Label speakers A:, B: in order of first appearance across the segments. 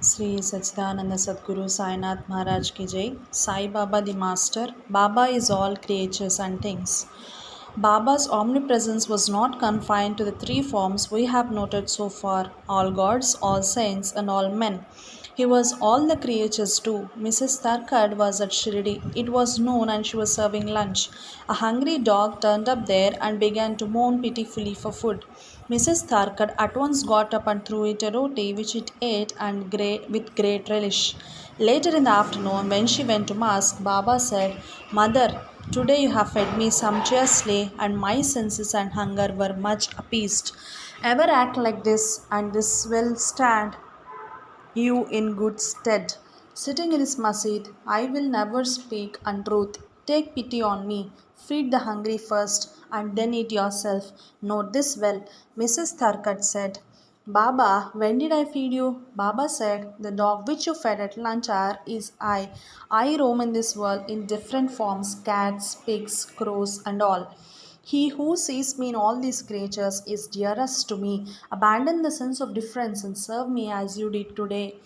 A: Sri Sachidananda Sadguru Sainath Maharaj ki Jai. Sai Baba the Master. Baba is all creatures and things. Baba's omnipresence was not confined to the three forms we have noted so far all gods, all saints, and all men. He was all the creatures too. Mrs. Tharkad was at Shirdi. It was noon and she was serving lunch. A hungry dog turned up there and began to moan pitifully for food. Mrs. Tharkad at once got up and threw it a roti, which it ate and with great relish. Later in the afternoon, when she went to Mass, Baba said, Mother, today you have fed me sumptuously, and my senses and hunger were much appeased. Ever act like this, and this will stand you in good stead. Sitting in this masjid, I will never speak untruth. Take pity on me. Feed the hungry first, and then eat yourself. Note this well. Mrs. Tharkat said, Baba, when did I feed you? Baba said, the dog which you fed at lunch hour is I. I roam in this world in different forms cats, pigs, crows, and all. He who sees me in all these creatures is dearest to me. Abandon the sense of difference and serve me as you did today.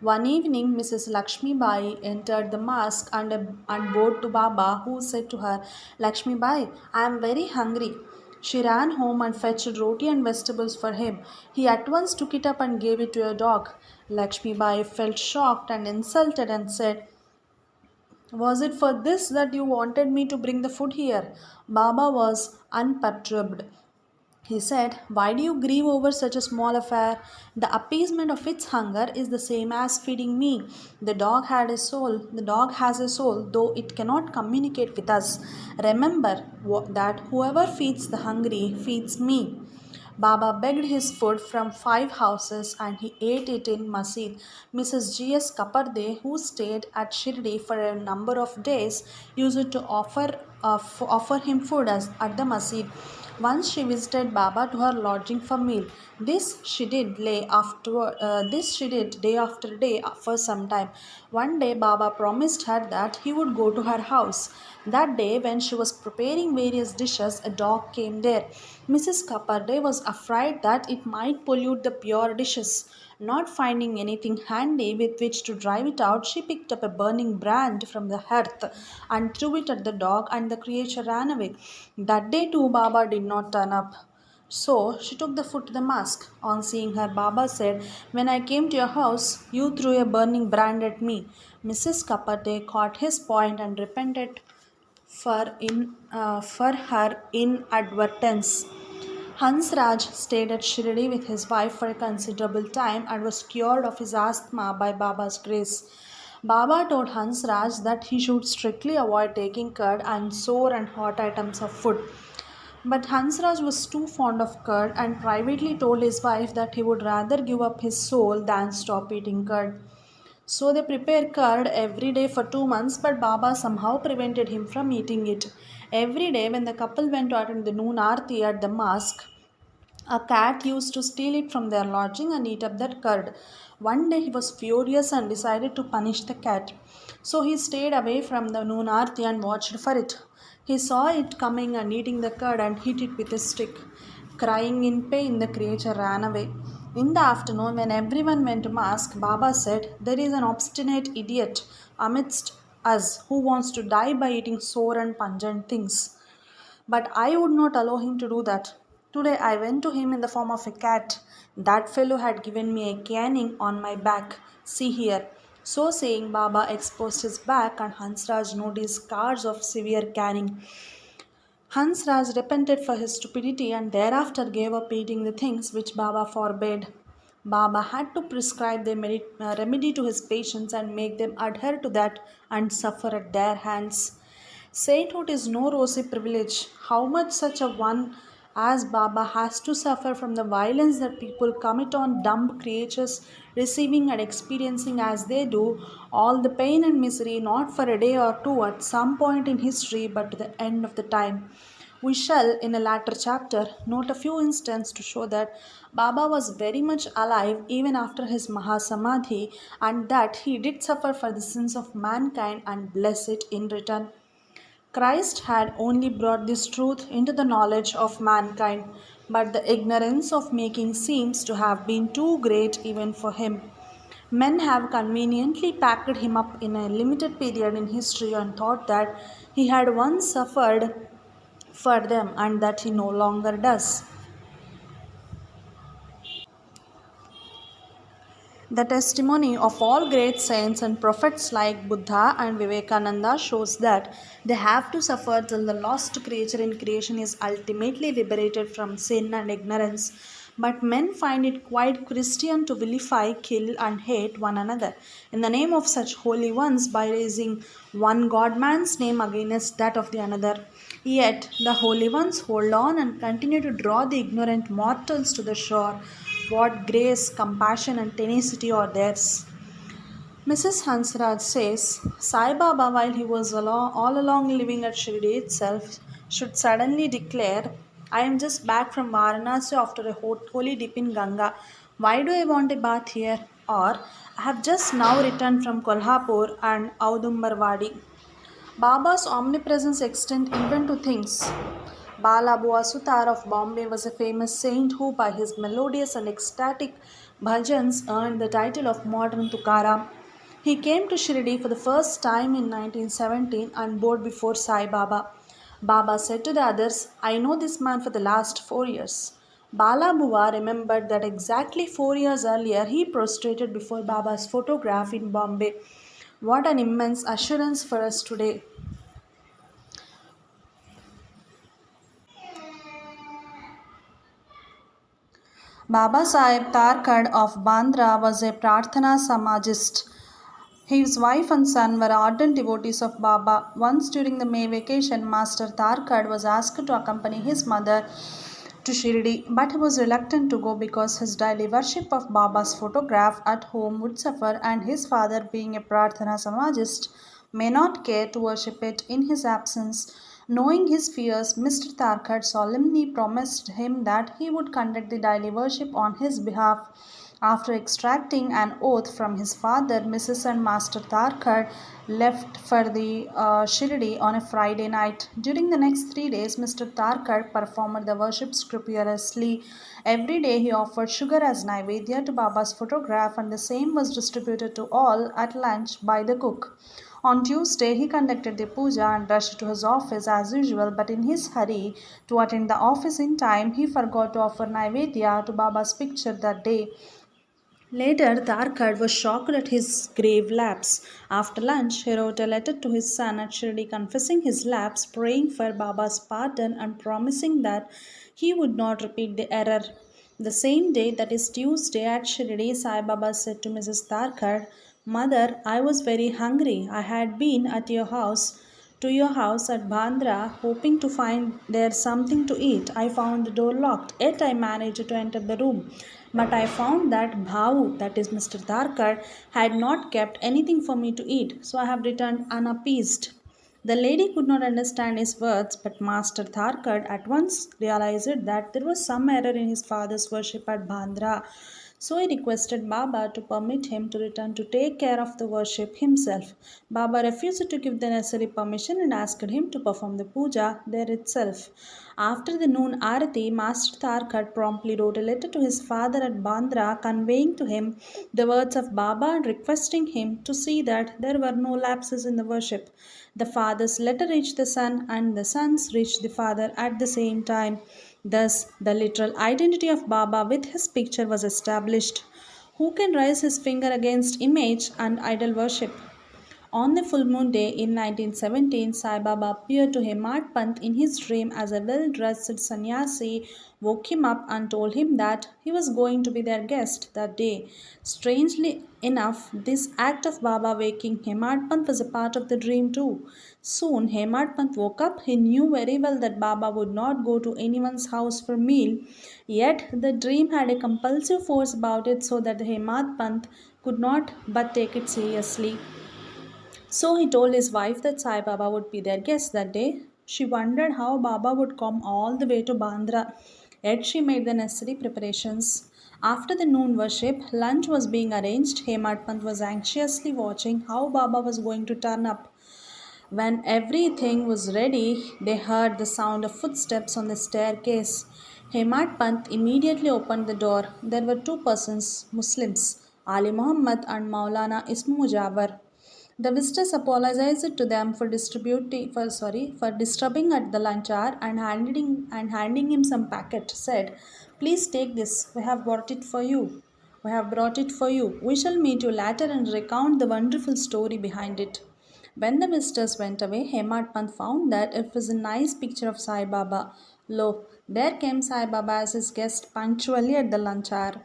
A: One evening, Mrs. Lakshmi Bai entered the mosque and bowed to Baba, who said to her, Lakshmi Bai, I am very hungry. She ran home and fetched roti and vegetables for him. He at once took it up and gave it to a dog. Lakshmi Bai felt shocked and insulted and said, was it for this that you wanted me to bring the food here? Baba was unperturbed. He said, why do you grieve over such a small affair? The appeasement of its hunger is the same as feeding me. The dog had a soul. The dog has a soul, though it cannot communicate with us. Remember that whoever feeds the hungry feeds me. Baba begged his food from 5 houses and he ate it in Masjid. Mrs. G.S. Kaparde, who stayed at Shirdi for a number of days, used to offer him food at the Masjid. Once she visited Baba to her lodging for meal. This she did day after day for some time. One day Baba promised her that he would go to her house. That day, when she was preparing various dishes, a dog came there. Mrs. Kaparde was afraid that it might pollute the pure dishes. Not finding anything handy with which to drive it out, she picked up a burning brand from the hearth and threw it at the dog, and the creature ran away. That day, too, Baba did not turn up. So she took the food to the mosque. On seeing her, Baba said, when I came to your house, you threw a burning brand at me. Mrs. Kapate caught his point and repented for her inadvertence. Hansraj stayed at Shirdi with his wife for a considerable time and was cured of his asthma by Baba's grace. Baba told Hansraj that he should strictly avoid taking curd and sour and hot items of food. But Hansraj was too fond of curd and privately told his wife that he would rather give up his soul than stop eating curd. So they prepared curd every day for 2 months, but Baba somehow prevented him from eating it. Every day, when the couple went to attend the noon aarti at the mosque, a cat used to steal it from their lodging and eat up that curd. One day he was furious and decided to punish the cat. So he stayed away from the noon aarti and watched for it. He saw it coming and eating the curd and hit it with a stick. Crying in pain, the creature ran away. In the afternoon, when everyone went to mosque, Baba said, there is an obstinate idiot amidst us who wants to die by eating sour and pungent things. But I would not allow him to do that. Today I went to him in the form of a cat. That fellow had given me a caning on my back. See here. So saying, Baba exposed his back and Hansraj noticed scars of severe caning. Hansraj repented for his stupidity and thereafter gave up eating the things which Baba forbade. Baba had to prescribe the remedy to his patients and make them adhere to that and suffer at their hands. Sainthood is no rosy privilege. How much such a one as Baba has to suffer from the violence that people commit on dumb creatures, receiving and experiencing as they do all the pain and misery not for a day or two at some point in history but to the end of the time. We shall, in a later chapter, note a few instances to show that Baba was very much alive even after his Mahasamadhi and that he did suffer for the sins of mankind and bless it in return. Christ had only brought this truth into the knowledge of mankind, but the ignorance of making seems to have been too great even for him. Men have conveniently packed him up in a limited period in history and thought that he had once suffered for them and that he no longer does. The testimony of all great saints and prophets like Buddha and Vivekananda shows that they have to suffer till the lost creature in creation is ultimately liberated from sin and ignorance. But men find it quite Christian to vilify, kill, and hate one another in the name of such holy ones by raising one God man's name against that of the another. Yet the holy ones hold on and continue to draw the ignorant mortals to the shore. What grace, compassion, and tenacity are theirs. Mrs. Hansraj says Sai Baba, while he was all along living at Shirdi itself, should suddenly declare, I am just back from Varanasi after a holy dip in Ganga. Why do I want a bath here? Or I have just now returned from Kolhapur and Audumbarwadi. Baba's omnipresence extended even to things. Bala Bua Sutar of Bombay was a famous saint who, by his melodious and ecstatic bhajans, earned the title of modern Tukaram. He came to Shirdi for the first time in 1917 and bowed before Sai Baba. Baba said to the others, I know this man for the last 4 years. Bala Bua remembered that exactly 4 years earlier he prostrated before Baba's photograph in Bombay. What an immense assurance for us today. Baba Saheb Tarkad of Bandra was a Prarthana Samajist. His wife and son were ardent devotees of Baba. Once during the May vacation, Master Tarkad was asked to accompany his mother to Shirdi, but he was reluctant to go because his daily worship of Baba's photograph at home would suffer, and his father, being a Prarthana Samajist, may not care to worship it in his absence. Knowing his fears, Mr. Tarkad solemnly promised him that he would conduct the daily worship on his behalf. After extracting an oath from his father, Mrs. and Master Tarkad left for the Shirdi on a Friday night. During the next 3 days, Mr. Tarkad performed the worship scrupulously. Every day he offered sugar as naivedya to Baba's photograph, and the same was distributed to all at lunch by the cook. On Tuesday, he conducted the puja and rushed to his office as usual, but in his hurry to attend the office in time, he forgot to offer naivedya to Baba's picture that day. Later, Tarkad was shocked at his grave lapse. After lunch, he wrote a letter to his son at Shirdi confessing his lapse, praying for Baba's pardon, and promising that he would not repeat the error. The same day, that is Tuesday, at Shirdi, Sai Baba said to Mrs. Tarkad, Mother, I was very hungry. I had been at your house at Bandra, hoping to find there something to eat. I found the door locked, yet I managed to enter the room. But I found that Bhavu, that is Mr. Darkar, had not kept anything for me to eat, so I have returned unappeased. The lady could not understand his words, but Master Tharkad at once realized that there was some error in his father's worship at Bandra. So he requested Baba to permit him to return to take care of the worship himself. Baba refused to give the necessary permission and asked him to perform the puja there itself. After the noon arati, Master Tarkat promptly wrote a letter to his father at Bandra conveying to him the words of Baba and requesting him to see that there were no lapses in the worship. The father's letter reached the son, and the son's reached the father at the same time. Thus, the literal identity of Baba with his picture was established. Who can raise his finger against image and idol worship? On the full moon day in 1917, Sai Baba appeared to Hemad Pant in his dream as a well dressed sannyasi, woke him up and told him that he was going to be their guest that day. Strangely enough, this act of Baba waking Hemad Pant was a part of the dream too. Soon, Hemad Pant woke up. He knew very well that Baba would not go to anyone's house for meal, yet the dream had a compulsive force about it so that the Hemad Pant could not but take it seriously. So he told his wife that Sai Baba would be their guest that day. She wondered how Baba would come all the way to Bandra, yet she made the necessary preparations. After the noon worship, lunch was being arranged. Hemad Pant was anxiously watching how Baba was going to turn up. When everything was ready, they heard the sound of footsteps on the staircase. Hemad Pant immediately opened the door. There were two persons, Muslims, Ali Muhammad and Maulana Ismu Mujawar. The visitors apologized to them for for disturbing at the lunch hour and handing him some packet. Said, "Please take this. We have brought it for you. We have brought it for you. We shall meet you later and recount the wonderful story behind it." When the visitors went away, Hemad Pant found that it was a nice picture of Sai Baba. Lo, there came Sai Baba as his guest punctually at the lunch hour.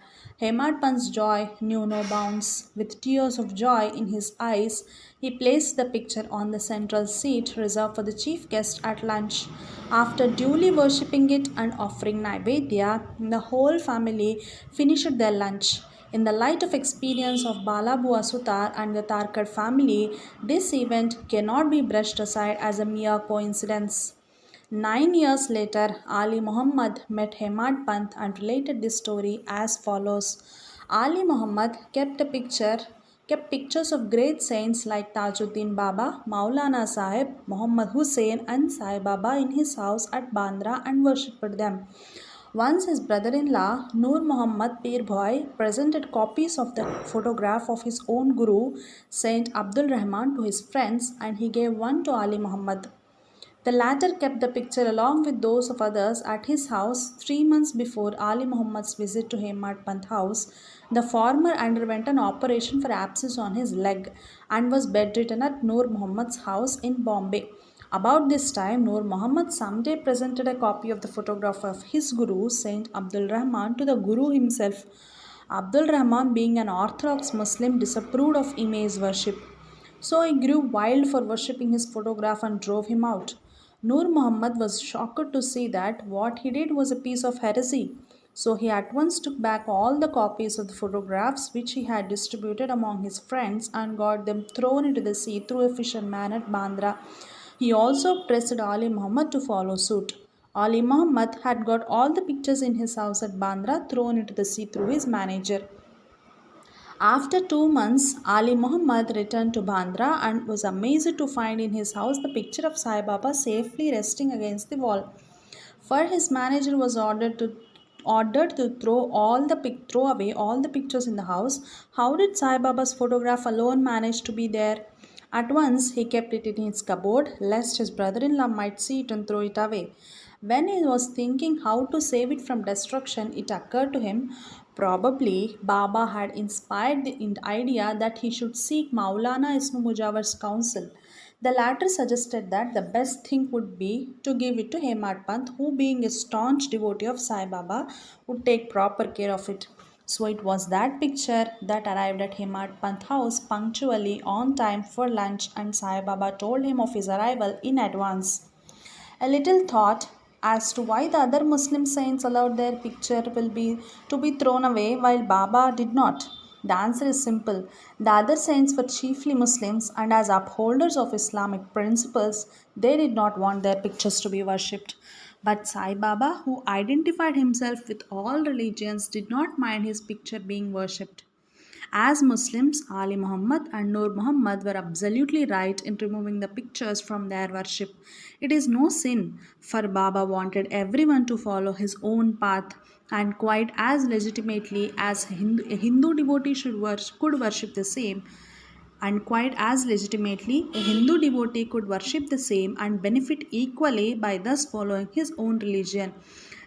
A: Hemad Pant's joy knew no bounds. With tears of joy in his eyes, he placed the picture on the central seat reserved for the chief guest at lunch. After duly worshipping it and offering Naivedya, the whole family finished their lunch. In the light of experience of Balabua Sutar and the Tarkar family, this event cannot be brushed aside as a mere coincidence. 9 years later, Ali Muhammad met Hemad Pant and related this story as follows. Ali Muhammad kept pictures of great saints like Tajuddin Baba, Maulana Sahib, Muhammad Hussain and Sai Baba in his house at Bandra and worshipped them. Once his brother-in-law Nur Muhammad Pir Bhai presented copies of the photograph of his own guru Saint Abdul Rahman to his friends and he gave one to Ali Muhammad. The latter kept the picture along with those of others at his house 3 months before Ali Muhammad's visit to Hemad Pant house. The former underwent an operation for abscess on his leg and was bedridden at Nur Muhammad's house in Bombay. About this time, Nur Muhammad someday presented a copy of the photograph of his guru, Saint Abdul Rahman, to the guru himself. Abdul Rahman, being an orthodox Muslim, disapproved of image worship. So he grew wild for worshipping his photograph and drove him out. Nur Muhammad was shocked to see that what he did was a piece of heresy. So he at once took back all the copies of the photographs which he had distributed among his friends and got them thrown into the sea through a fisherman at Bandra. He also pressed Ali Muhammad to follow suit. Ali Muhammad had got all the pictures in his house at Bandra thrown into the sea through his manager. After 2 months, Ali Muhammad returned to Bandra and was amazed to find in his house the picture of Sai Baba safely resting against the wall. For his manager was ordered to throw away all the pictures in the house. How did Sai Baba's photograph alone manage to be there? At once he kept it in his cupboard lest his brother-in-law might see it and throw it away. When he was thinking how to save it from destruction, it occurred to him probably Baba had inspired the idea that he should seek Maulana Ismu Mujawar's counsel. The latter suggested that the best thing would be to give it to Hemad Pant, who, being a staunch devotee of Sai Baba, would take proper care of it. So it was that picture that arrived at Hemad Pant house punctually on time for lunch, and Sai Baba told him of his arrival in advance. A little thought as to why the other Muslim saints allowed their picture will be to be thrown away while Baba did not. The answer is simple. The other saints were chiefly Muslims, and as upholders of Islamic principles, they did not want their pictures to be worshipped. But Sai Baba, who identified himself with all religions, did not mind his picture being worshipped. As Muslims, Ali Muhammad and Nur Muhammad were absolutely right in removing the pictures from their worship. It is no sin, for Baba wanted everyone to follow his own path, and quite as legitimately as a Hindu devotee could worship the same, and quite as legitimately, a Hindu devotee could worship the same and benefit equally by thus following his own religion.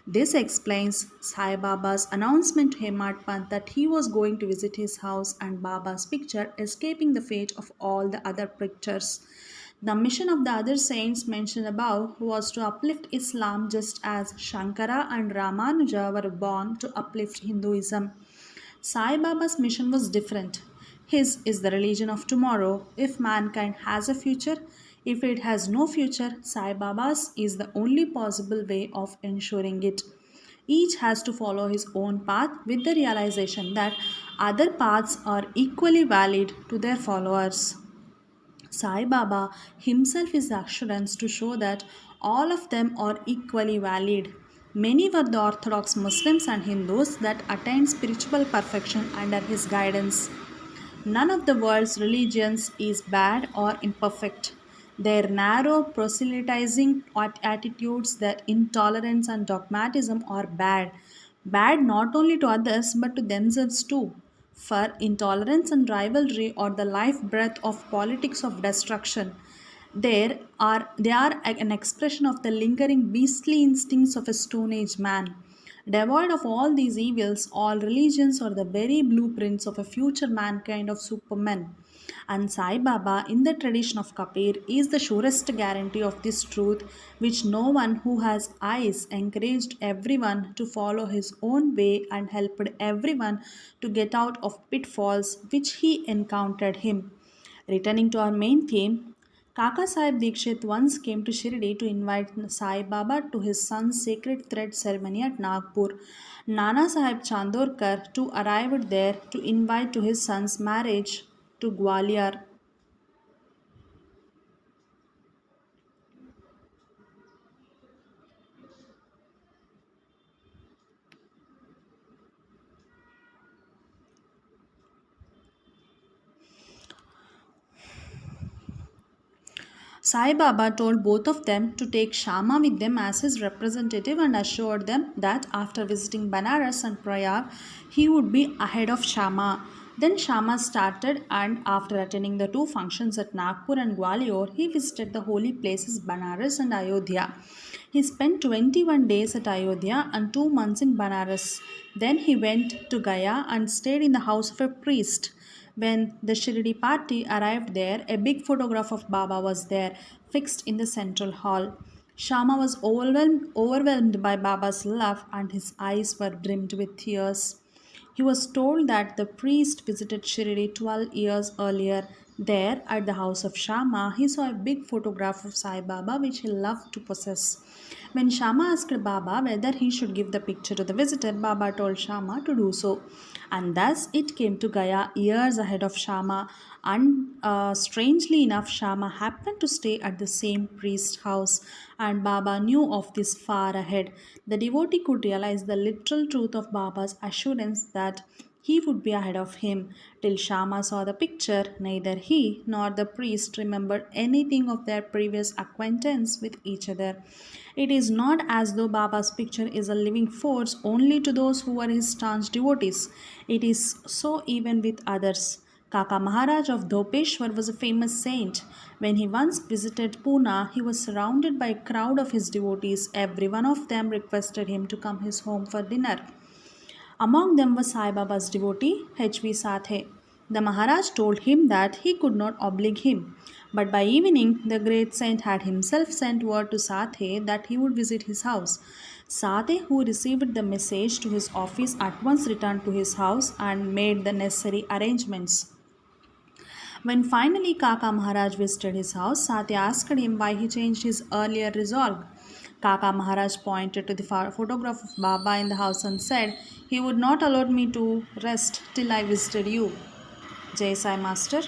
A: This explains Sai Baba's announcement to Hemad Pant that he was going to visit his house and Baba's picture escaping the fate of all the other pictures. The mission of the other saints mentioned above was to uplift Islam just as Shankara and Ramanuja were born to uplift Hinduism. Sai Baba's mission was different. His is the religion of tomorrow. If mankind has a future, if it has no future, Sai Baba's is the only possible way of ensuring it. Each has to follow his own path with the realization that other paths are equally valid to their followers. Sai Baba himself is the assurance to show that all of them are equally valid. Many were the Orthodox Muslims and Hindus that attained spiritual perfection under his guidance. None of the world's religions is bad or imperfect. Their narrow proselytizing attitudes, their intolerance and dogmatism are bad. Bad not only to others but to themselves too. for intolerance and rivalry or the life breath of politics of destruction. They are an expression of the lingering beastly instincts of a Stone Age man. Devoid of all these evils, all religions are the very blueprints of a future mankind of supermen. And Sai Baba, in the tradition of Kapir, is the surest guarantee of this truth, which no one who has eyes encouraged everyone to follow his own way and helped everyone to get out of pitfalls which he encountered him. Returning to our main theme, Kaka Sahib Dikshit once came to Shirdi to invite Sai Baba to his son's sacred thread ceremony at Nagpur. Nana Sahib Chandorkar too arrived there to invite to his son's marriage to Gwalior. Sai Baba told both of them to take Shama with them as his representative and assured them that after visiting Banaras and Prayag, he would be ahead of Shama. Then Shama started, and after attending the two functions at Nagpur and Gwalior, he visited the holy places Banaras and Ayodhya. He spent 21 days at Ayodhya and 2 months in Banaras. Then he went to Gaya and stayed in the house of a priest. When the Shirdi party arrived there, a big photograph of Baba was there, fixed in the central hall. Shama was overwhelmed by Baba's love, and his eyes were brimmed with tears. He was told that the priest visited Shirdi 12 years earlier. There, at the house of Shama, he saw a big photograph of Sai Baba which he loved to possess. When Shama asked Baba whether he should give the picture to the visitor, Baba told Shama to do so. And thus it came to Gaya years ahead of Shama. And strangely enough, Shama happened to stay at the same priest house, and Baba knew of this far ahead. The devotee could realize the literal truth of Baba's assurance that he would be ahead of him. Till Shama saw the picture, neither he nor the priest remembered anything of their previous acquaintance with each other. It is not as though Baba's picture is a living force only to those who were his staunch devotees. It is so even with others. Kaka Maharaj of Dhopeshwar was a famous saint. When he once visited Pune, he was surrounded by a crowd of his devotees. Every one of them requested him to come his home for dinner. Among them was Sai Baba's devotee, H.V. Sathe. The Maharaj told him that he could not oblige him. But by evening, the great saint had himself sent word to Sathe that he would visit his house. Sathe, who received the message to his office, at once returned to his house and made the necessary arrangements. When finally Kaka Maharaj visited his house, Satya asked him why he changed his earlier resolve. Kaka Maharaj pointed to the photograph of Baba in the house and said, "He would not allow me to rest till I visited you." Jai Sai Master.